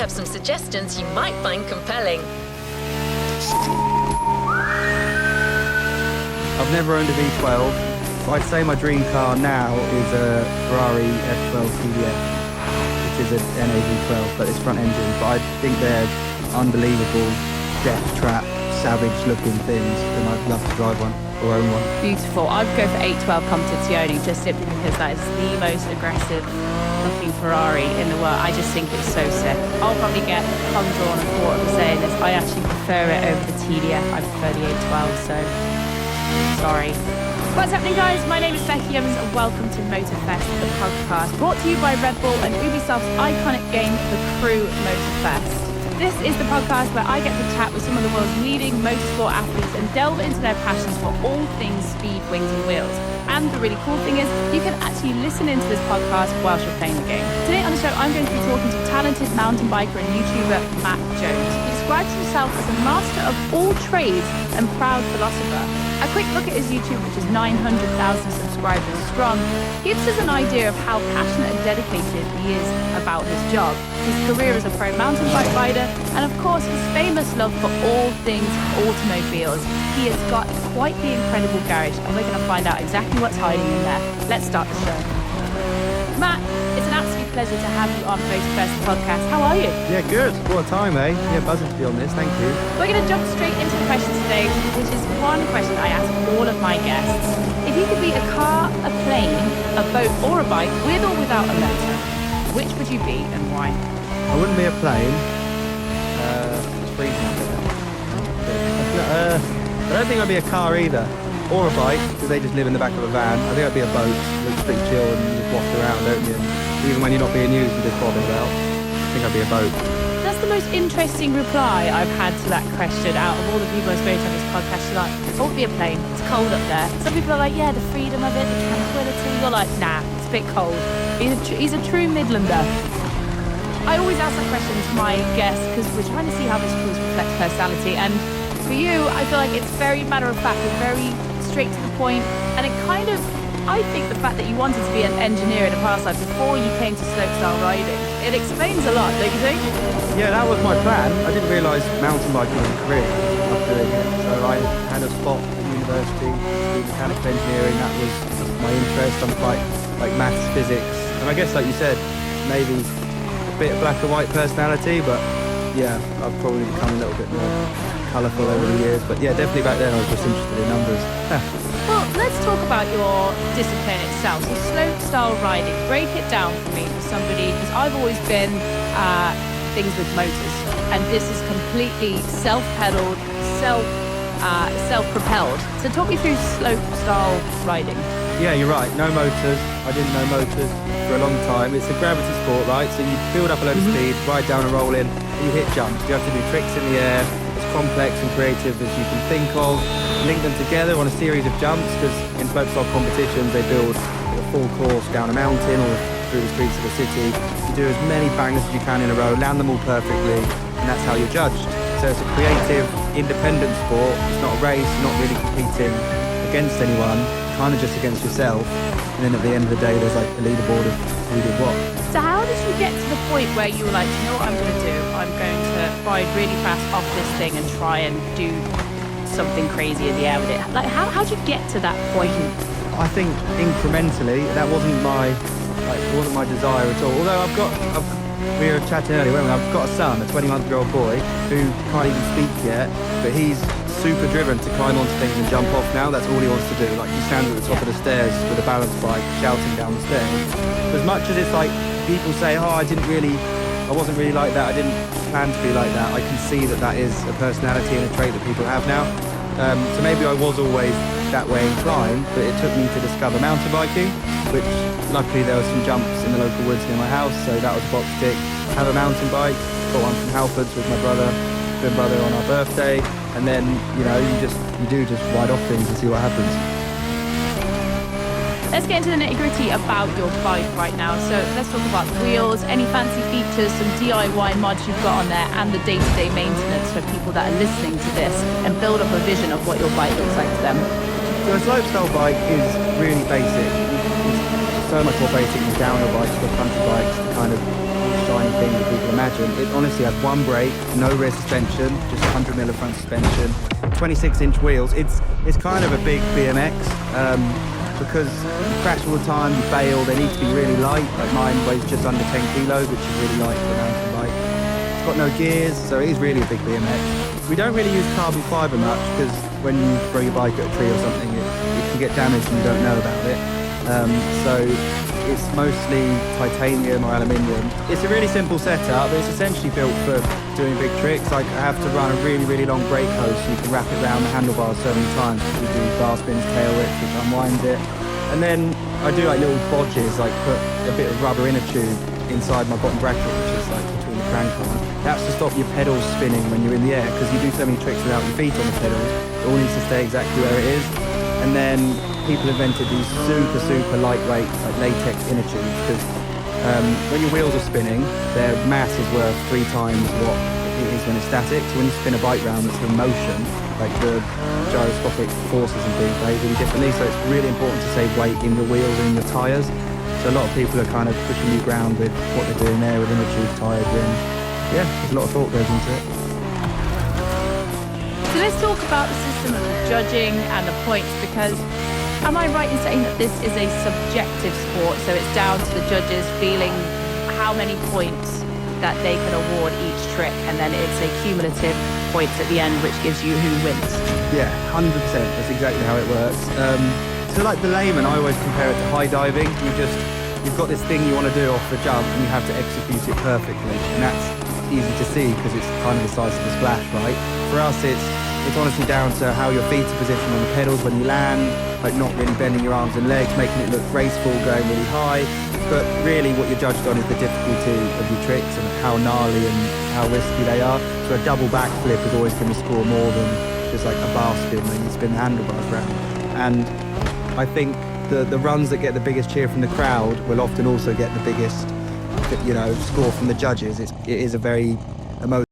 have some suggestions you might find compelling. I've never owned a V12. I'd say my dream car now is a Ferrari F12 TDF, which is an NAV12, but it's front engine. But I think they're unbelievable, death trap, savage looking things, and I'd love to drive one or own one. Beautiful. I'd go for 812 Competizione just simply because that is the most aggressive looking Ferrari in the world. I just think it's so sick. I'll probably get Humdrawn and Quarter for saying this. I actually prefer it over the TDF. I prefer the 812, so sorry. What's happening, guys? My name is Becky Evans and welcome to Motorfest, the podcast, brought to you by Red Bull and Ubisoft's iconic game, The Crew Motorfest. This is the podcast where I get to chat with some of the world's leading motorsport athletes and delve into their passions for all things speed, wings and wheels. And the really cool thing is, you can actually listen into this podcast whilst you're playing the game. Today on the show, I'm going to be talking to talented mountain biker and YouTuber Matt Jones. He describes himself as a master of all trades and proud philosopher. A quick look at his YouTube, which is 900,000 subscribers strong, gives us an idea of how passionate and dedicated he is about his job, his career as a pro mountain bike rider, and of course his famous love for all things automobiles. He has got quite the incredible garage, and we're going to find out exactly what's hiding in there. Let's start the show. Matt, it's an absolute pleasure to have you on Motorfest podcast. How are you? Yeah, good. What a time, eh? Yeah, buzzing to be on this. Thank you. We're going to jump straight into the questions today, which is one question I ask all of my guests. If you could be a car, a plane, a boat or a bike, with or without a motor, which would you be and why? I wouldn't be a plane. It's freezing out there. I don't think I'd be a car either. Or a bike, because they just live in the back of a van. I think I'd be a boat. Looks pretty chill and you just waft around, don't you? And even when you're not being used, you just bobbing about. I think I'd be a boat. That's the most interesting reply I've had to that question out of all the people I've spoken to on this podcast. You're like, I won't be a plane, it's cold up there. Some people are like, yeah, the freedom of it, the tranquility. You're like, nah, it's a bit cold. He's a true Midlander. I always ask that question to my guests because we're trying to see how this feels reflects personality. And for you, I feel like it's very matter of fact, it's very straight to the point, and it kind of, I think the fact that you wanted to be an engineer in a past life before you came to slopestyle riding, it explains a lot, don't you think? Yeah, that was my plan. I didn't realise mountain biking was a career after doing it. So I had a spot at university, doing mechanical engineering. That was my interest. I'm quite like maths, physics, and I guess, like you said, maybe a bit of black and white personality, but yeah, I've probably become a little bit more colourful over the years. But yeah, definitely back then I was just interested in numbers. Well, let's talk about your discipline itself. So slopestyle riding, break it down for me for somebody, because I've always been things with motors, and this is completely self-pedaled, self-propelled. So talk me through slopestyle riding. Yeah, you're right. No motors. I didn't know motors for a long time. It's a gravity sport, right? So you build up a load of speed, ride down and roll in, and you hit jumps. You have to do tricks in the air, as complex and creative as you can think of. Link them together on a series of jumps, because in slopestyle competitions they build a full course down a mountain or through the streets of a city. You do as many bangers as you can in a row, land them all perfectly, and that's how you're judged. So it's a creative, independent sport. It's not a race. You're not really competing against anyone, kind of just against yourself. And then at the end of the day, there's like a leaderboard of who did what. So how did you get to the point where you were like, you know what I'm going to do? I'm going to ride really fast off this thing and try and do something crazy in the air with it. Like, how'd you get to that point? I think incrementally, that wasn't my desire at all. Although we were chatting earlier, weren't we? I've got a son, a 20-month-old boy, who can't even speak yet, but he's super driven to climb onto things and jump off now. That's all he wants to do. Like, he stands at the top of the stairs with a balance bike, shouting down the stairs. As much as it's like people say, oh, I wasn't really like that, I didn't plan to be like that, I can see that that is a personality and a trait that people have now. So maybe I was always that way inclined, but it took me to discover mountain biking, which luckily there were some jumps in the local woods near my house, so that was a box tick. Have a mountain bike, got one from Halfords with my twin brother on our birthday, and then, you do just ride off things and see what happens. Let's get into the nitty-gritty about your bike right now. So let's talk about the wheels, any fancy features, some DIY mods you've got on there, and the day-to-day maintenance for people that are listening to this, and build up a vision of what your bike looks like to them. So a slopestyle bike is really basic. It's so much more basic than downhill bikes or country bikes, the kind of shiny thing that people imagine. It honestly has one brake, no rear suspension, just 100mm of front suspension, 26-inch wheels. It's kind of a big BMX because you crash all the time, you bail, they need to be really light. Like mine weighs just under 10 kilos, which is really light for a mountain bike. It's got no gears, so it is really a big BMX. We don't really use carbon fibre much because when you throw your bike at a tree or something, it can get damaged and you don't know about it. So it's mostly titanium or aluminium. It's a really simple setup, but it's essentially built for doing big tricks. Like I have to run a really, really long brake hose so you can wrap it around the handlebars so many times. We do bar spins, tail whips, which unwinds it. And then I do like little bodges, like put a bit of rubber inner tube inside my bottom bracket, which is like between the crank arm. That's to stop your pedals spinning when you're in the air, because you do so many tricks without your feet on the pedals. It all needs to stay exactly where it is. And then people invented these super lightweight like latex inner tubes because when your wheels are spinning, their mass is worth 3 times what it is when it's static. So when you spin a bike round that's in motion, like the gyroscopic forces and things behave really differently. So it's really important to save weight in your wheels and in your tyres. So a lot of people are kind of pushing new ground with what they're doing there with inner tube tyres. And yeah, there's a lot of thought goes into it. So let's talk about the system of judging and the points, because am I right in saying that this is a subjective sport? So it's down to the judges feeling how many points that they can award each trick, and then it's a cumulative points at the end which gives you who wins. Yeah, 100%. That's exactly how it works. So like the layman, I always compare it to high diving. You've got this thing you want to do off the jump and you have to execute it perfectly. And that's easy to see because it's kind of the size of the splash, right? For us, it's honestly down to how your feet are positioned on the pedals when you land, like not really bending your arms and legs, making it look graceful, going really high. But really what you're judged on is the difficulty of your tricks and how gnarly and how risky they are. So a double backflip is always going to score more than just like a bar spin when you spin the handlebars round. And I think the runs that get the biggest cheer from the crowd will often also get the biggest, score from the judges. It is a very emotional